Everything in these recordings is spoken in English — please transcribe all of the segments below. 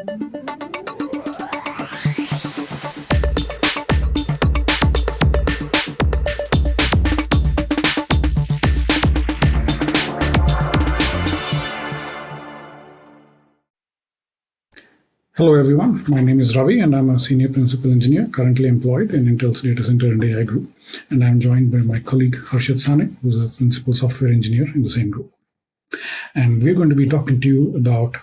Hello everyone, my name is Ravi and I'm a Senior Principal Engineer currently employed in Intel's Data Center and AI Group, and I'm joined by my colleague Harshad Sane, who's a Principal Software Engineer in the same group. And we're going to be talking to you about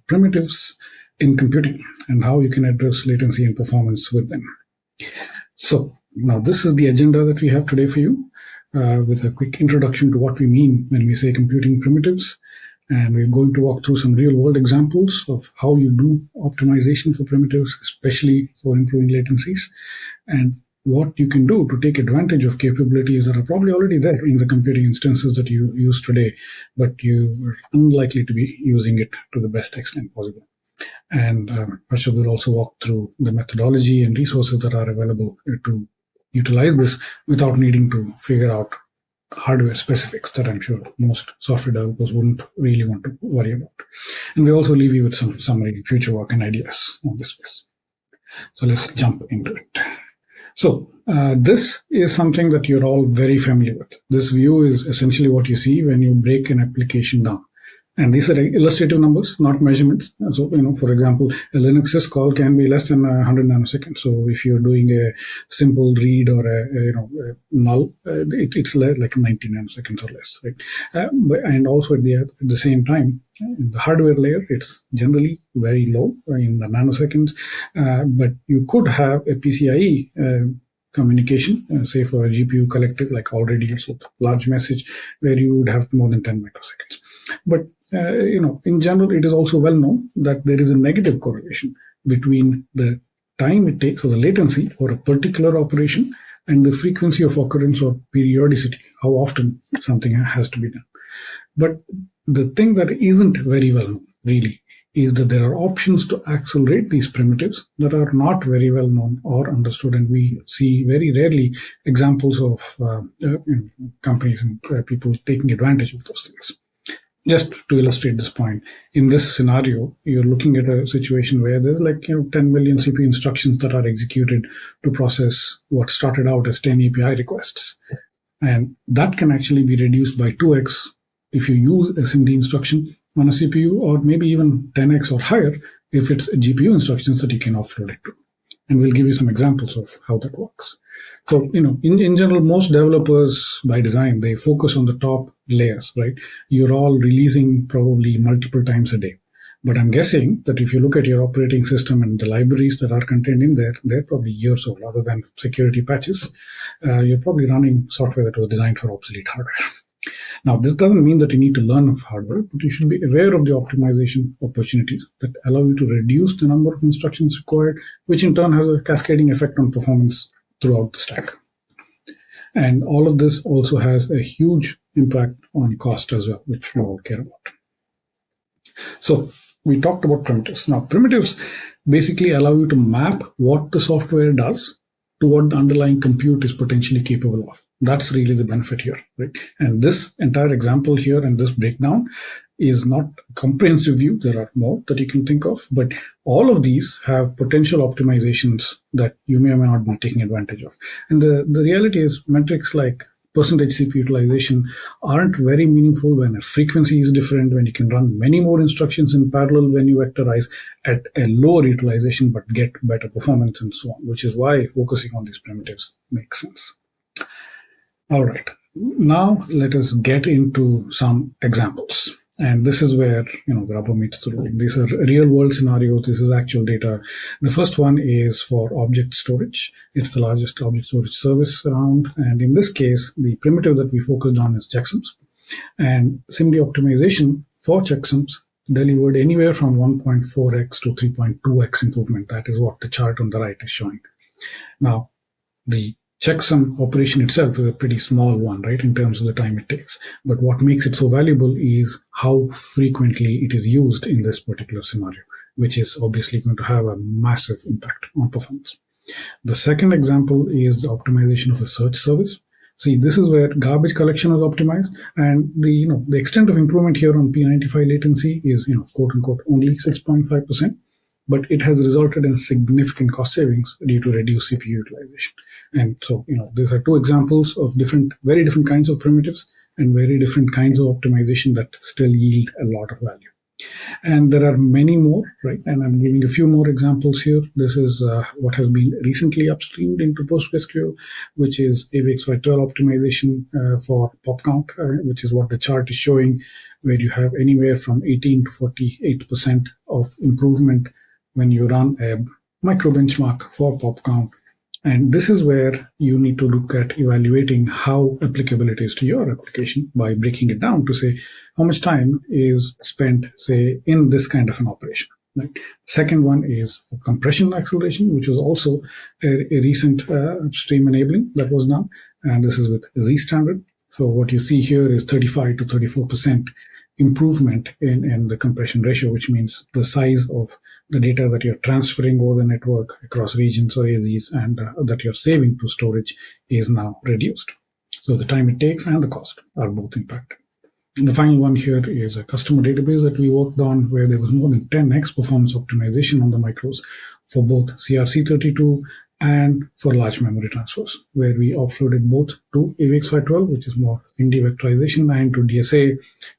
primitives in computing and how you can address latency and performance with them. So now this is the agenda that we have today for you, with a quick introduction to what we mean when we say computing primitives. And we're going to walk through some real-world examples of how you do optimization for primitives, especially for improving latencies, and what you can do to take advantage of capabilities that are probably already there in the computing instances that you use today, but you are unlikely to be using it to the best extent possible. And Harshad will also walk through the methodology and resources that are available to utilize this without needing to figure out hardware specifics that I'm sure most software developers wouldn't really want to worry about. And we also leave you with some summary, future work and ideas on this space. So let's jump into it. So this is something that you're all very familiar with. This view is essentially what you see when you break an application down. And these are illustrative numbers, not measurements. So, for example, a Linux syscall can be less than 100 nanoseconds. So if you're doing a simple read or a null, it's like 90 nanoseconds or less, right? And also at the same time, in the hardware layer, it's generally very low in the nanoseconds. But you could have a PCIe communication, say for a GPU collective like already deals with large message, where you would have more than 10 microseconds. But in general, it is also well known that there is a negative correlation between the time it takes, or the latency for a particular operation, and the frequency of occurrence or periodicity, how often something has to be done. But the thing that isn't very well known, really, is that there are options to accelerate these primitives that are not very well known or understood, and we see very rarely examples of companies and people taking advantage of those things. Just to illustrate this point, in this scenario, you're looking at a situation where there's 10 million CPU instructions that are executed to process what started out as 10 API requests. And that can actually be reduced by 2x if you use a SIMD instruction on a CPU, or maybe even 10x or higher if it's GPU instructions that you can offload it to. And we'll give you some examples of how that works. So, in general, most developers by design, they focus on the top layers, right? You're all releasing probably multiple times a day. But I'm guessing that if you look at your operating system and the libraries that are contained in there, they're probably years old. Other than security patches, you're probably running software that was designed for obsolete hardware. Now, this doesn't mean that you need to learn hardware, but you should be aware of the optimization opportunities that allow you to reduce the number of instructions required, which in turn has a cascading effect on performance throughout the stack. And all of this also has a huge impact on cost as well, which we all care about. So we talked about primitives. Now, primitives basically allow you to map what the software does to what the underlying compute is potentially capable of. That's really the benefit here, right? And this entire example here and this breakdown is not a comprehensive view. There are more that you can think of, but all of these have potential optimizations that you may or may not be taking advantage of. And the reality is metrics like percentage CPU utilization aren't very meaningful when a frequency is different, when you can run many more instructions in parallel, when you vectorize at a lower utilization but get better performance and so on, which is why focusing on these primitives makes sense. All right, now let us get into some examples. And this is where the rubber meets the road. These are real-world scenarios. This is actual data. The first one is for object storage. It's the largest object storage service around. And in this case, the primitive that we focused on is checksums. And SIMD optimization for checksums delivered anywhere from 1.4x to 3.2x improvement. That is what the chart on the right is showing. Now, the checksum operation itself is a pretty small one, right, in terms of the time it takes. But what makes it so valuable is how frequently it is used in this particular scenario, which is obviously going to have a massive impact on performance. The second example is the optimization of a search service. See, this is where garbage collection is optimized, and the extent of improvement here on P95 latency is, quote unquote, only 6.5%. but it has resulted in significant cost savings due to reduced CPU utilization. And so, these are two examples of very different kinds of primitives and very different kinds of optimization that still yield a lot of value. And there are many more, right? And I'm giving a few more examples here. This is what has been recently upstreamed into PostgreSQL, which is AVX512 optimization for pop count, which is what the chart is showing, where you have anywhere from 18 to 48% of improvement when you run a micro benchmark for pop count. And this is where you need to look at evaluating how applicable it is to your application by breaking it down to say how much time is spent, say, in this kind of an operation. Right? Second one is compression acceleration, which was also a recent upstream enabling that was done. And this is with Z standard. So what you see here is 35 to 34% improvement in the compression ratio, which means the size of the data that you're transferring over the network across regions or AZs and that you're saving to storage is now reduced. So the time it takes and the cost are both impacted. And the final one here is a customer database that we worked on where there was more than 10x performance optimization on the micros for both CRC32 and for large memory transfers, where we offloaded both to AVX512, which is more indie vectorization, and to DSA,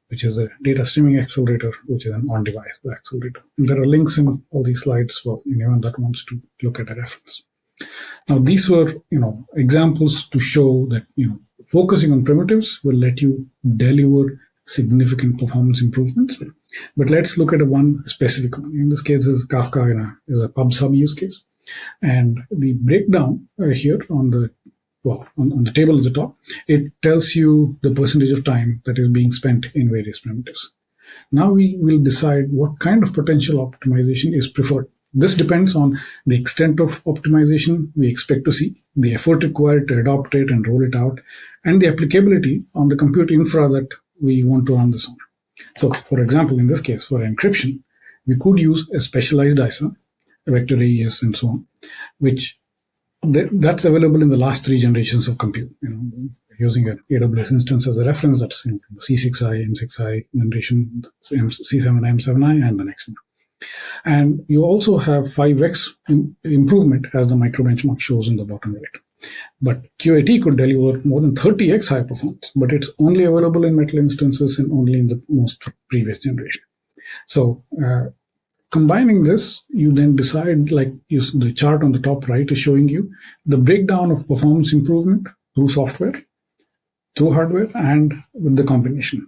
which is a data streaming accelerator, which is an on-device accelerator. And there are links in all these slides for anyone that wants to look at a reference. Now, these were, examples to show that, focusing on primitives will let you deliver significant performance improvements. But let's look at one specific one. In this case, is Kafka is a pub sub use case. And the breakdown here on the table at the top, it tells you the percentage of time that is being spent in various primitives. Now we will decide what kind of potential optimization is preferred. This depends on the extent of optimization we expect to see, the effort required to adopt it and roll it out, and the applicability on the compute infra that we want to run this on. So, for example, in this case, for encryption, we could use a specialized ISA, vector AES, and so on, which that's available in the last 3 generations of compute. Using an AWS instance as a reference, that's in C6i, M6i generation, C7i, M7i, and the next one. And you also have 5x improvement as the micro benchmark shows in the bottom right. But QAT could deliver more than 30x high performance, but it's only available in metal instances and only in the most previous generation. So combining this, you then decide, the chart on the top right is showing you the breakdown of performance improvement through software, through hardware, and with the combination.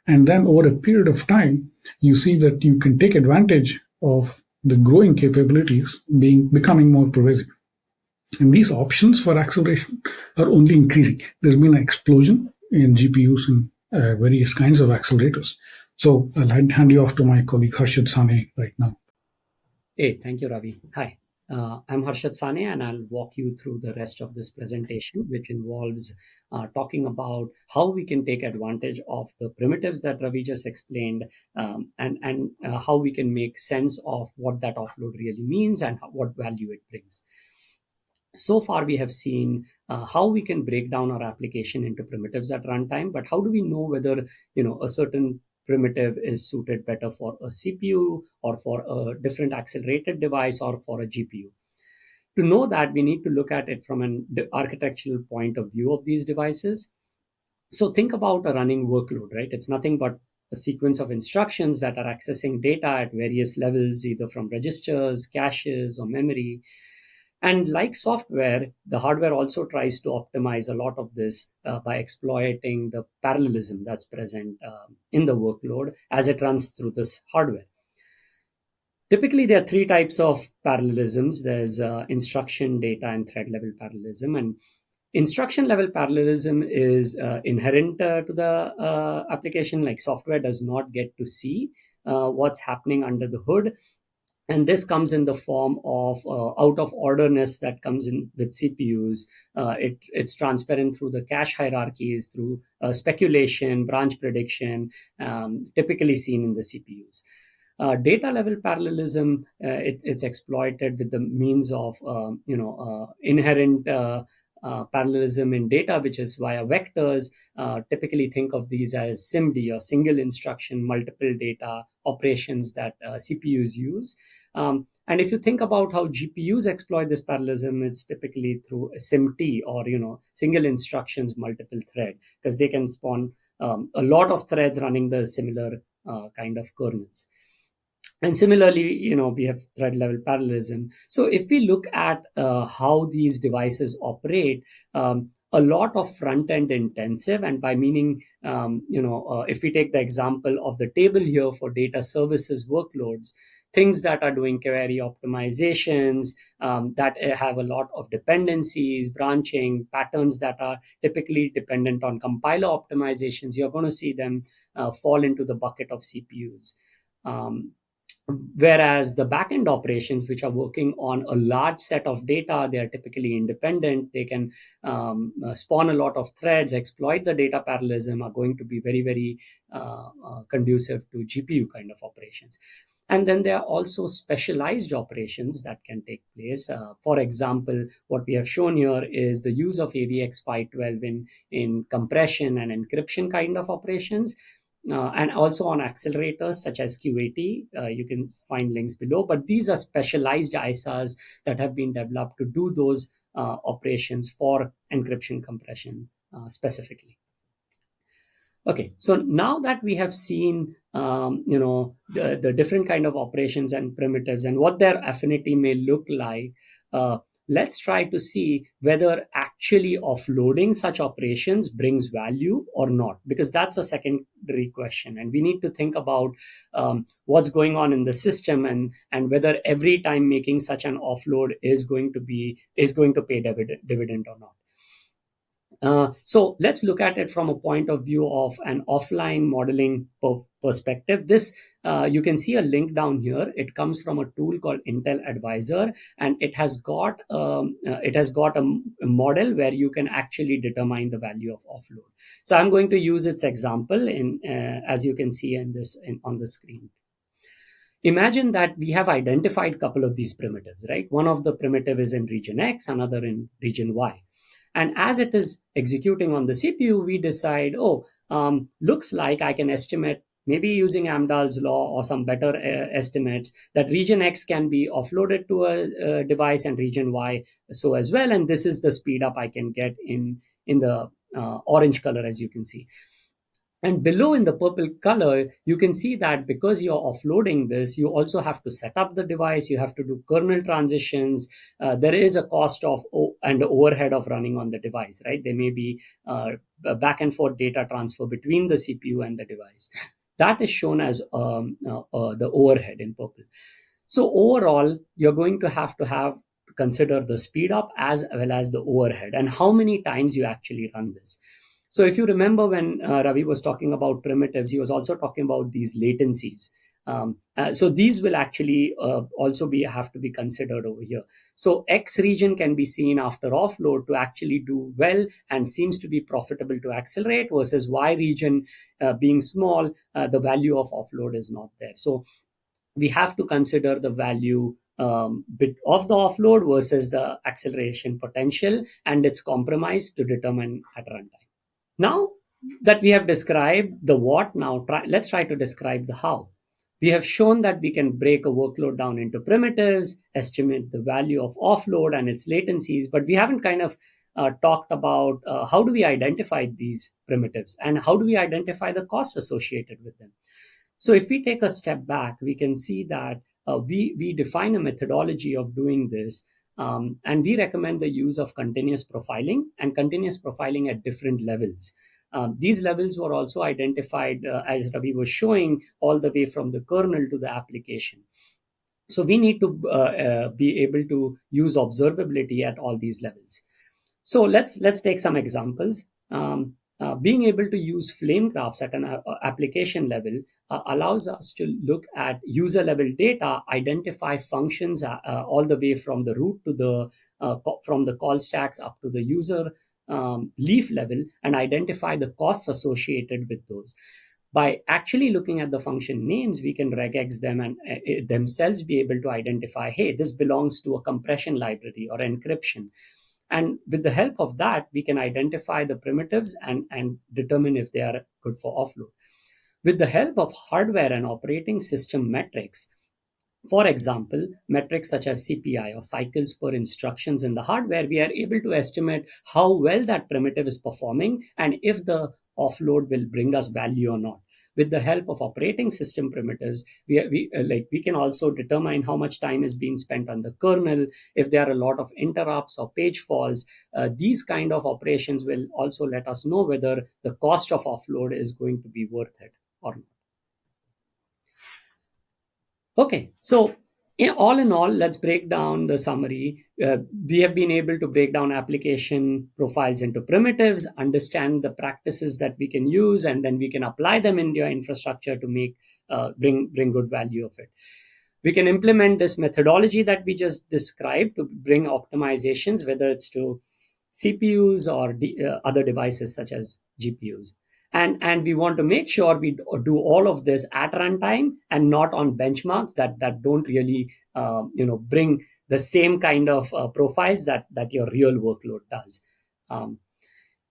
And then over a period of time, you see that you can take advantage of the growing capabilities becoming more pervasive. And these options for acceleration are only increasing. There's been an explosion in GPUs and various kinds of accelerators. So I'll hand you off to my colleague Harshad Sane right now. Hey, thank you, Ravi. Hi, I'm Harshad Sane, and I'll walk you through the rest of this presentation, which involves talking about how we can take advantage of the primitives that Ravi just explained, and how we can make sense of what that offload really means and what value it brings. So far, we have seen how we can break down our application into primitives at runtime, but how do we know whether a certain primitive is suited better for a CPU or for a different accelerated device or for a GPU? To know that, we need to look at it from an architectural point of view of these devices. So think about a running workload, right? It's nothing but a sequence of instructions that are accessing data at various levels, either from registers, caches, or memory. And like software, the hardware also tries to optimize a lot of this by exploiting the parallelism that's present in the workload as it runs through this hardware. Typically, there are 3 types of parallelisms. There's instruction, data, and thread level parallelism. And instruction level parallelism is inherent to the application. Like software does not get to see what's happening under the hood. And this comes in the form of out of orderness that comes in with CPUs. It's transparent through the cache hierarchies, through speculation, branch prediction, typically seen in the CPUs. Data level parallelism, it's exploited with the means of inherent parallelism in data, which is via vectors. Typically think of these as SIMD, or single instruction, multiple data operations that CPUs use. And if you think about how GPUs exploit this parallelism, it's typically through a SIMT, or single instructions, multiple thread, because they can spawn a lot of threads running the similar kind of kernels. And similarly, we have thread level parallelism. So if we look at how these devices operate, a lot of front end intensive, and by meaning, if we take the example of the table here for data services workloads, things that are doing query optimizations, that have a lot of dependencies, branching patterns that are typically dependent on compiler optimizations, you're going to see them fall into the bucket of CPUs. Whereas the backend operations, which are working on a large set of data, they are typically independent. They can spawn a lot of threads, exploit the data parallelism, are going to be very, very conducive to GPU kind of operations. And then there are also specialized operations that can take place. For example, what we have shown here is the use of AVX 512 in compression and encryption kind of operations. And also on accelerators such as Q80. You can find links below, but these are specialized ISAs that have been developed to do those operations for encryption compression specifically. Okay, so now that we have seen the different kind of operations and primitives and what their affinity may look like, let's try to see whether actually offloading such operations brings value or not, because that's a secondary question, and we need to think about what's going on in the system, and whether every time making such an offload is going to pay dividend or not. So let's look at it from a point of view of an offline modeling perspective. This you can see a link down here. It comes from a tool called Intel Advisor, and it has got a model where you can actually determine the value of offload. So I'm going to use its example as you can see on the screen. Imagine that we have identified a couple of these primitives, right? One of the primitive is in region X, another in region Y. And as it is executing on the CPU, we decide, looks like I can estimate, maybe using Amdahl's law or some better estimates, that region X can be offloaded to a device and region Y so as well. And this is the speed up I can get in the orange color, as you can see. And below in the purple color, you can see that because you're offloading this, you also have to set up the device, you have to do kernel transitions. There is a cost and overhead of running on the device, right? There may be back and forth data transfer between the CPU and the device. That is shown as the overhead in purple. So overall, you're going to have consider the speed up as well as the overhead and how many times you actually run this. So if you remember when Ravi was talking about primitives, he was also talking about these latencies. So these will actually also have to be considered over here. So X region can be seen after offload to actually do well and seems to be profitable to accelerate, versus Y region being small, the value of offload is not there. So we have to consider the value bit of the offload versus the acceleration potential and its compromise to determine at runtime. Now that we have described the what, let's try to describe the how. We have shown that we can break a workload down into primitives, estimate the value of offload and its latencies, but we haven't kind of talked about how do we identify these primitives and how do we identify the costs associated with them. So if we take a step back, we can see that we define a methodology of doing this. And we recommend the use of continuous profiling at different levels. These levels were also identified, as Ravi was showing, all the way from the kernel to the application. So we need to be able to use observability at all these levels. So let's take some examples. Being able to use flame graphs at an application level allows us to look at user level data, identify functions all the way from the root to from the call stacks up to the user leaf level, and identify the costs associated with those. By actually looking at the function names, we can regex them and themselves be able to identify, hey, this belongs to a compression library or encryption. And with the help of that, we can identify the primitives and determine if they are good for offload. With the help of hardware and operating system metrics, For example, metrics such as CPI or cycles per instructions in the hardware, we are able to estimate how well that primitive is performing and if the offload will bring us value or not. With the help of operating system primitives, we can also determine how much time is being spent on the kernel. If there are a lot of interrupts or page faults, these kind of operations will also let us know whether the cost of offload is going to be worth it or not. Okay, so all in all, let's break down the summary. We have been able to break down application profiles into primitives, understand the practices that we can use, and then we can apply them in your infrastructure to make bring good value of it. We can implement this methodology that we just described to bring optimizations, whether it's to CPUs or other devices such as GPUs. And we want to make sure we do all of this at runtime and not on benchmarks that don't really bring the same kind of profiles that your real workload does. Um,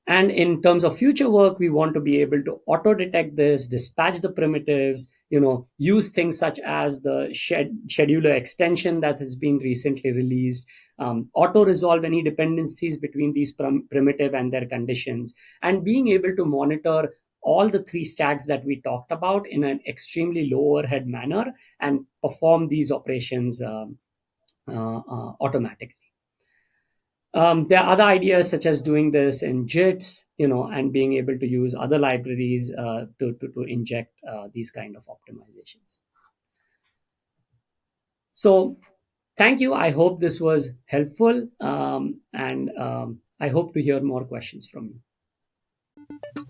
and in terms of future work, we want to be able to auto detect this, dispatch the primitives, use things such as the scheduler extension that has been recently released, auto resolve any dependencies between these primitive and their conditions, and being able to monitor all the three stacks that we talked about in an extremely low overhead manner and perform these operations automatically. There are other ideas such as doing this in JITs, and being able to use other libraries to inject these kind of optimizations. So thank you. I hope this was helpful, and I hope to hear more questions from you.